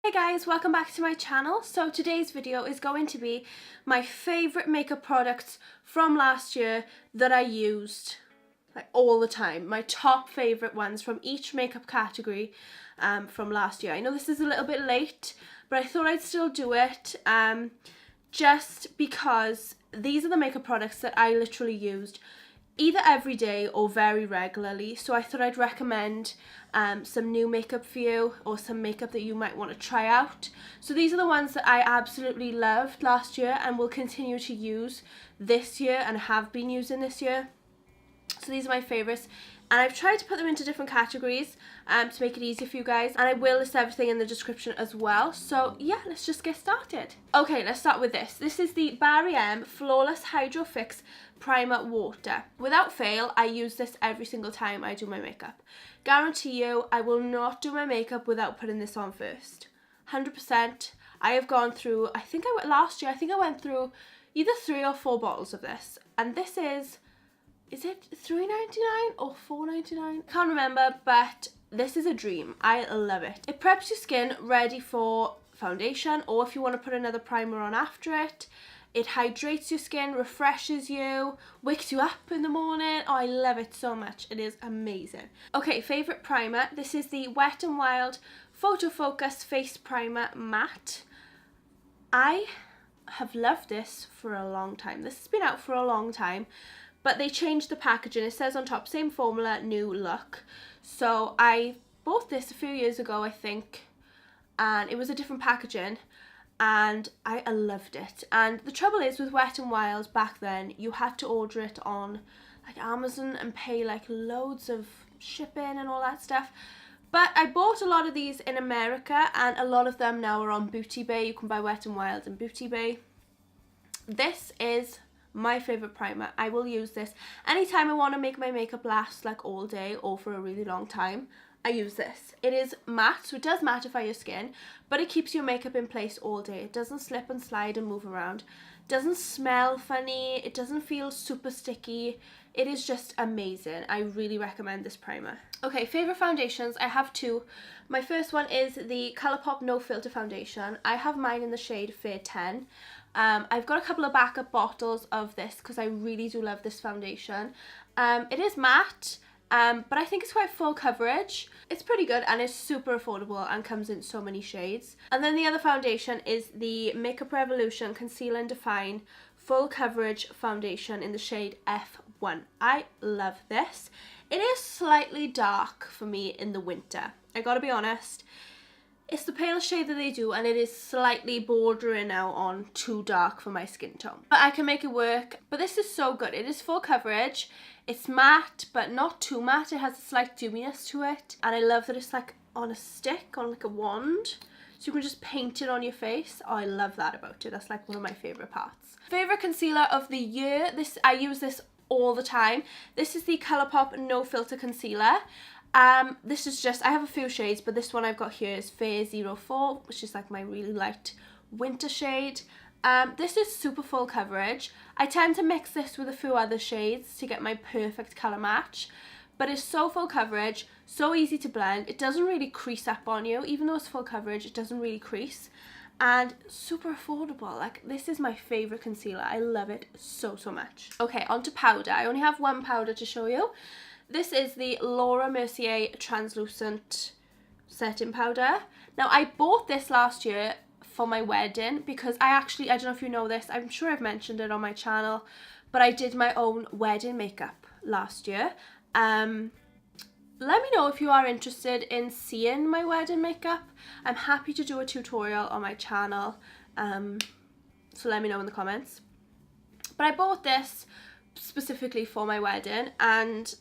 Hey guys, welcome back to my channel. So today's video is going to be my favourite makeup products from last year that I used like all the time. My top favourite ones from each makeup category from last year. I know this is a little bit late, but I thought I'd still do it just because these are the makeup products that I literally used either every day or very regularly. So I thought I'd recommend some new makeup for you, or some makeup that you might want to try out. So these are the ones that I absolutely loved last year and will continue to use this year and have been using this year. So these are my favourites, and I've tried to put them into different categories to make it easier for you guys, and I will list everything in the description as well. So yeah, let's just get started. Okay, let's start with this. This is the Barry M Flawless Hydro Fix Primer Water. Without fail, I use this every single time I do my makeup. Guarantee you, I will not do my makeup without putting this on first. 100%. I have gone through, last year I went through either 3 or 4 bottles of this, and this is it $3.99 or $4.99? Can't remember, but this is a dream. I love it. It preps your skin ready for foundation, or if you want to put another primer on after it. It hydrates your skin, refreshes you, wakes you up in the morning. Oh, I love it so much. It is amazing. Okay, favourite primer. This is the Wet n Wild Photo Focus Face Primer Matte. I have loved this for a long time. This has been out for a long time, but they changed the packaging. It says on top, same formula, new look. So I bought this a few years ago, I think, and it was a different packaging, and I loved it. And the trouble is with Wet n Wild back then, you had to order it on like Amazon and pay like loads of shipping and all that stuff. But I bought a lot of these in America, and a lot of them now are on Beauty Bay. You can buy Wet n Wild in Beauty Bay. This is my favourite primer. I will use this anytime I want to make my makeup last like all day or for a really long time. I use this. It is matte, so it does mattify your skin, but it keeps your makeup in place all day. It doesn't slip and slide and move around. It doesn't smell funny. It doesn't feel super sticky. It is just amazing. I really recommend this primer. Okay, favourite foundations. I have 2. My first one is the Colourpop No Filter Foundation. I have mine in the shade Fair 10. I've got a couple of backup bottles of this because I really do love this foundation. It is matte, but I think it's quite full coverage. It's pretty good, and it's super affordable and comes in so many shades. And then the other foundation is the Makeup Revolution Conceal and Define Full Coverage Foundation in the shade F1. I love this. It is slightly dark for me in the winter. I gotta be honest. It's the pale shade that they do, and it is slightly bordering now on too dark for my skin tone. But I can make it work. But this is so good. It is full coverage. It's matte, but not too matte. It has a slight dewiness to it. And I love that it's like on a stick, on like a wand. So you can just paint it on your face. Oh, I love that about it. That's like one of my favourite parts. Favourite concealer of the year. I use this all the time. This is the Colourpop No Filter Concealer. This is just, I have a few shades, but this one I've got here is Fair 04, which is like my really light winter shade. This is super full coverage. I tend to mix this with a few other shades to get my perfect colour match, but it's so full coverage, so easy to blend. It doesn't really crease up on you. Even though it's full coverage, it doesn't really crease, and super affordable. Like, this is my favourite concealer. I love it so much. Okay, on to powder. I only have one powder to show you. This is the Laura Mercier Translucent Setting Powder. Now, I bought this last year for my wedding because I don't know if you know this, I'm sure I've mentioned it on my channel, but I did my own wedding makeup last year. Let me know if you are interested in seeing my wedding makeup. I'm happy to do a tutorial on my channel, so let me know in the comments. But I bought this specifically for my wedding, and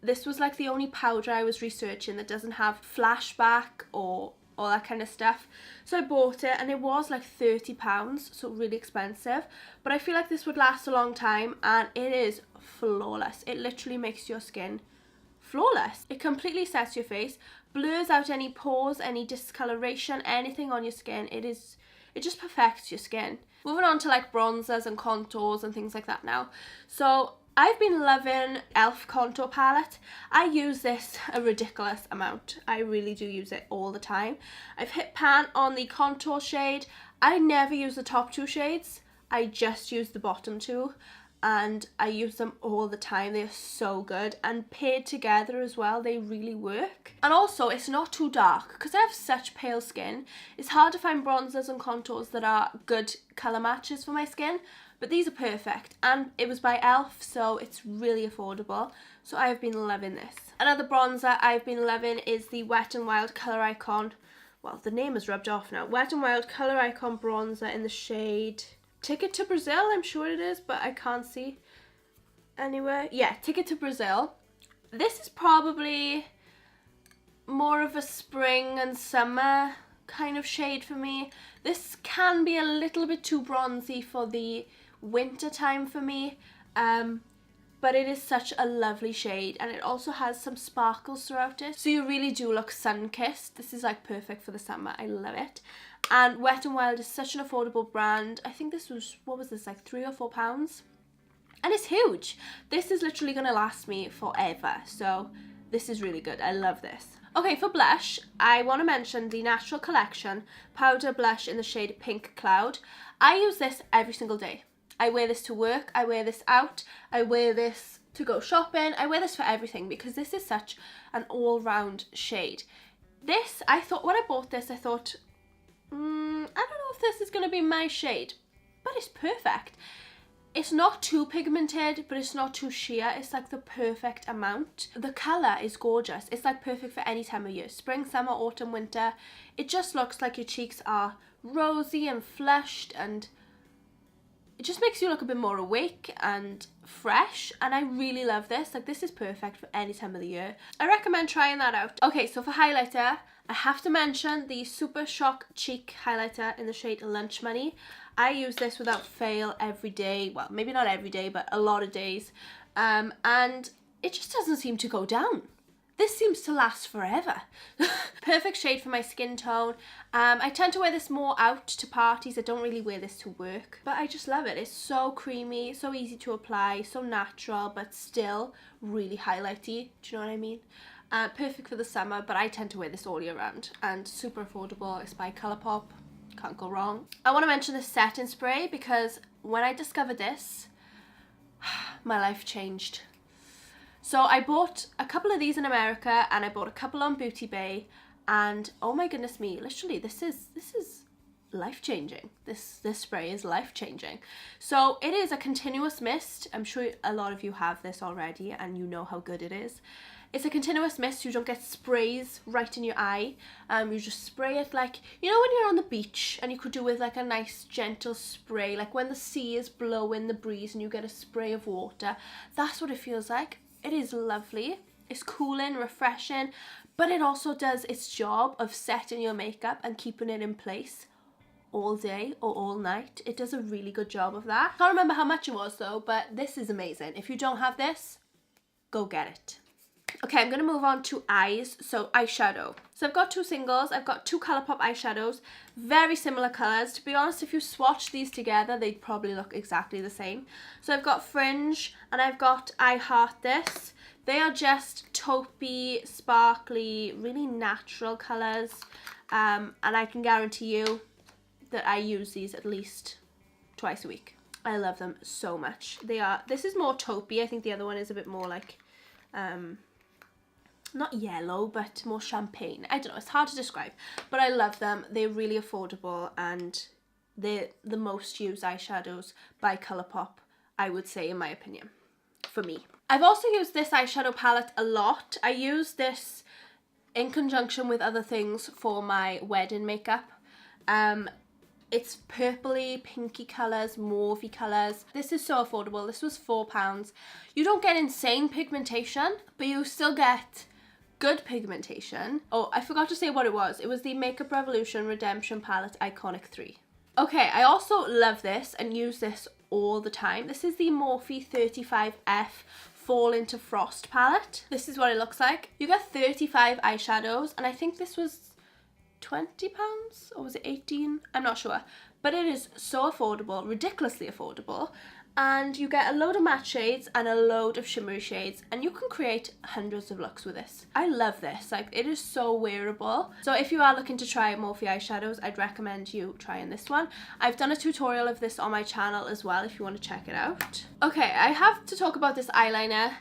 this was like the only powder I was researching that doesn't have flashback or all that kind of stuff. So I bought it, and it was like £30, so really expensive. But I feel like this would last a long time, and it is flawless. It literally makes your skin flawless. It completely sets your face, blurs out any pores, any discoloration, anything on your skin. It just perfects your skin. Moving on to like bronzers and contours and things like that now. So I've been loving e.l.f. contour palette. I use this a ridiculous amount. I really do use it all the time. I've hit pan on the contour shade. I never use the top two shades. I just use the bottom two, and I use them all the time. They're so good, and paired together as well, they really work. And also, it's not too dark because I have such pale skin. It's hard to find bronzers and contours that are good colour matches for my skin, but these are perfect, and it was by e.l.f., so it's really affordable. So I've been loving this. Another bronzer I've been loving is the Wet n Wild Colour Icon. Well, the name is rubbed off now. Wet n Wild Colour Icon bronzer in the shade Ticket to Brazil, I'm sure it is, but I can't see anywhere. Yeah, Ticket to Brazil. This is probably more of a spring and summer kind of shade for me. This can be a little bit too bronzy for the winter time for me, but it is such a lovely shade, and it also has some sparkles throughout it, so you really do look sun-kissed. This is like perfect for the summer. I love it. And Wet n Wild is such an affordable brand. I think this was, what was this, like £3 or £4? And it's huge. This is literally going to last me forever, so this is really good. I love this. Okay, for blush, I want to mention the Natural Collection powder blush in the shade Pink Cloud. I use this every single day. I wear this to work, I wear this out, I wear this to go shopping, I wear this for everything because this is such an all-round shade. This, I thought, when I bought this, I thought, I don't know if this is going to be my shade, but it's perfect. It's not too pigmented, but it's not too sheer. It's like the perfect amount. The colour is gorgeous. It's like perfect for any time of year. Spring, summer, autumn, winter. It just looks like your cheeks are rosy and flushed, and it just makes you look a bit more awake and fresh, and I really love this. Like, this is perfect for any time of the year. I recommend trying that out. Okay, so for highlighter, I have to mention the Super Shock Cheek highlighter in the shade Lunch Money. I use this without fail every day. Well, maybe not every day, but a lot of days. And it just doesn't seem to go down. This seems to last forever. Perfect shade for my skin tone. I tend to wear this more out to parties. I don't really wear this to work, but I just love it. It's so creamy, so easy to apply, so natural, but still really highlighty. Do you know what I mean? Perfect for the summer, but I tend to wear this all year round, and super affordable. It's by Colourpop. Can't go wrong. I want to mention the setting spray because when I discovered this, my life changed. So I bought a couple of these in America, and I bought a couple on Beauty Bay, and oh my goodness me, literally this is life-changing. This spray is life-changing. So it is a continuous mist. I'm sure a lot of you have this already and you know how good it is. It's a continuous mist. You don't get sprays right in your eye. You just spray it like, you know when you're on the beach and you could do with like a nice gentle spray, like when the sea is blowing the breeze and you get a spray of water. That's what it feels like. It is lovely. It's cooling, refreshing, but it also does its job of setting your makeup and keeping it in place all day or all night. It does a really good job of that. Can't remember how much it was though, but this is amazing. If you don't have this, go get it. Okay, I'm going to move on to eyes, so eyeshadow. So I've got two singles, I've got two Colourpop eyeshadows, very similar colours. To be honest, if you swatch these together, they'd probably look exactly the same. So I've got Fringe and I've got I Heart This. They are just taupey, sparkly, really natural colours, and I can guarantee you that I use these at least twice a week. I love them so much. This is more taupey. I think the other one is a bit more like, not yellow, but more champagne. I don't know, it's hard to describe, but I love them. They're really affordable, and they're the most used eyeshadows by Colourpop, I would say, in my opinion, for me. I've also used this eyeshadow palette a lot. I use this in conjunction with other things for my wedding makeup. It's purpley, pinky colours, mauvey colours. This is so affordable. This was £4. You don't get insane pigmentation, but you still get good pigmentation. Oh, I forgot to say what it was. It was the Makeup Revolution Redemption Palette Iconic 3. Okay, I also love this and use this all the time. This is the Morphe 35F Fall Into Frost palette. This is what it looks like. You get 35 eyeshadows, and I think this was £20 or was it 18? I'm not sure, but it is so affordable, ridiculously affordable, and you get a load of matte shades and a load of shimmery shades, and you can create hundreds of looks with this. I love this, like it is so wearable. So if you are looking to try Morphe eyeshadows, I'd recommend you trying this one. I've done a tutorial of this on my channel as well if you want to check it out. Okay, I have to talk about this eyeliner.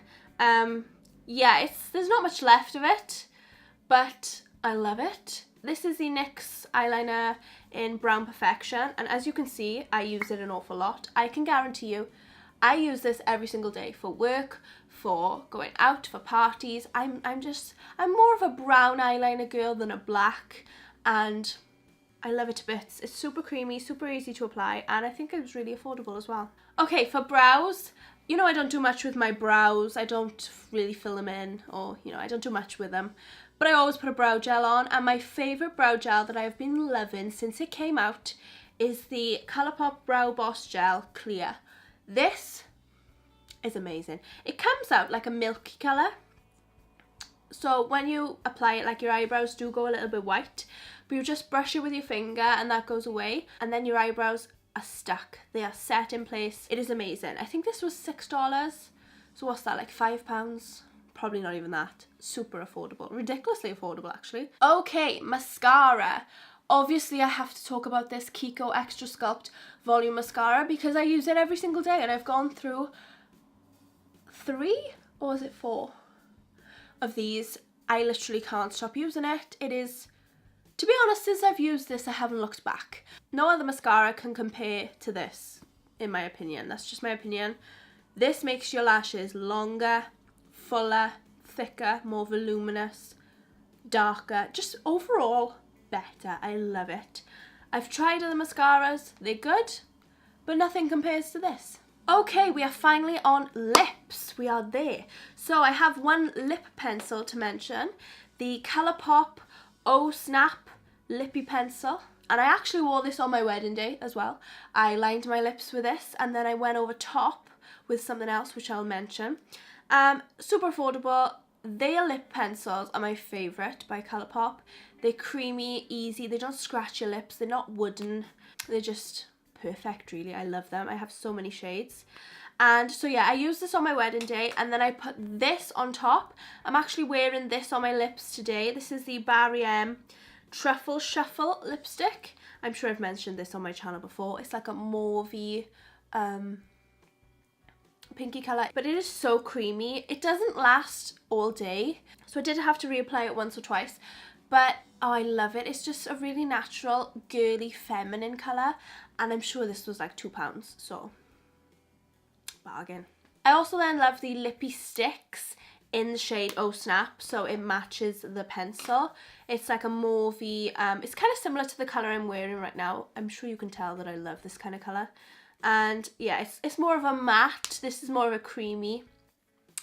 Yeah, there's not much left of it, but I love it. This is the NYX eyeliner in Brown Perfection, and as you can see, I use it an awful lot. I can guarantee you, I use this every single day for work, for going out, for parties. I'm more of a brown eyeliner girl than a black, and I love it to bits. It's super creamy, super easy to apply, and I think it was really affordable as well. Okay, for brows, you know I don't do much with my brows. I don't really fill them in, or you know, I don't do much with them. But I always put a brow gel on, and my favourite brow gel that I've been loving since it came out is the Colourpop Brow Boss Gel Clear. This is amazing. It comes out like a milky colour, so when you apply it, like your eyebrows do go a little bit white, but you just brush it with your finger and that goes away, and then your eyebrows are stuck. They are set in place. It is amazing. I think this was $6, so what's that, like £5? Probably not even that. Super affordable. Ridiculously affordable, actually. Okay, mascara. Obviously, I have to talk about this Kiko Extra Sculpt Volume Mascara because I use it every single day, and I've gone through 3, or was it 4 of these. I literally can't stop using it. It is, to be honest, since I've used this, I haven't looked back. No other mascara can compare to this, in my opinion. That's just my opinion. This makes your lashes longer, fuller, thicker, more voluminous, darker, just overall better. I love it. I've tried other mascaras, they're good, but nothing compares to this. Okay, we are finally on lips. We are there. So I have one lip pencil to mention, the Colourpop Oh Snap Lippie pencil. And I actually wore this on my wedding day as well. I lined my lips with this, and then I went over top with something else, which I'll mention. Super affordable. Their lip pencils are my favourite by Colourpop. They're creamy, easy, they don't scratch your lips, they're not wooden, they're just perfect really. I love them. I have so many shades. And so yeah, I used this on my wedding day, and then I put this on top. I'm actually wearing this on my lips today. This is the Barry M Truffle Shuffle lipstick. I'm sure I've mentioned this on my channel before. It's like a mauve pinky colour, but it is so creamy. It doesn't last all day, so I did have to reapply it once or twice, but oh, I love it. It's just a really natural, girly, feminine colour, and I'm sure this was like £2, so bargain. I also then love the Lippie Stix in the shade Oh Snap, so it matches the pencil. It's like a mauve, it's kind of similar to the colour I'm wearing right now. I'm sure you can tell that I love this kind of colour. And yeah, it's more of a matte. This is more of a creamy,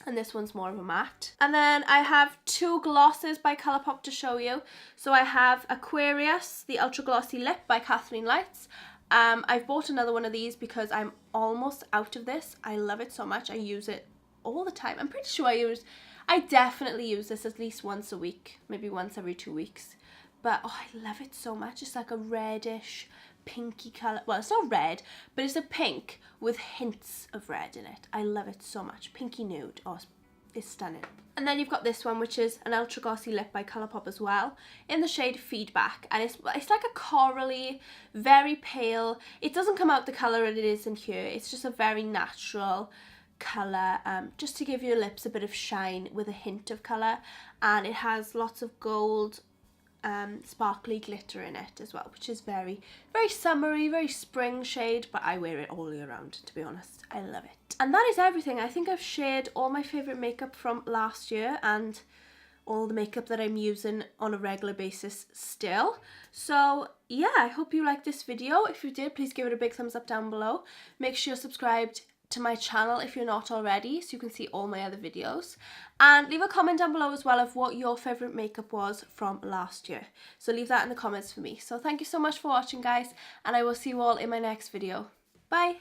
and this one's more of a matte. And then I have 2 glosses by Colourpop to show you. So I have Aquarius, the Ultra Glossy Lip by Kathleen Lights. I've bought another one of these because I'm almost out of this. I love it so much. I use it all the time. I'm pretty sure I definitely use this at least once a week, maybe once every 2 weeks. But oh, I love it so much. It's like a reddish, pinky colour. Well, it's not red, but it's a pink with hints of red in it. I love it so much. Pinky nude. Oh, it's stunning. And then you've got this one, which is an Ultra Glossy Lip by Colourpop as well, in the shade Feedback. And it's like a corally, very pale. It doesn't come out the colour it is in here. It's just a very natural colour, just to give your lips a bit of shine with a hint of colour. And it has lots of gold sparkly glitter in it as well, which is very, very summery, very spring shade, but I wear it all year round, to be honest. I love it. And that is everything. I think I've shared all my favourite makeup from last year and all the makeup that I'm using on a regular basis still. So yeah, I hope you liked this video. If you did, please give it a big thumbs up down below. Make sure you're subscribed to my channel if you're not already, so you can see all my other videos, and leave a comment down below as well of what your favourite makeup was from last year. So leave that in the comments for me. So thank you so much for watching, guys, and I will see you all in my next video. Bye.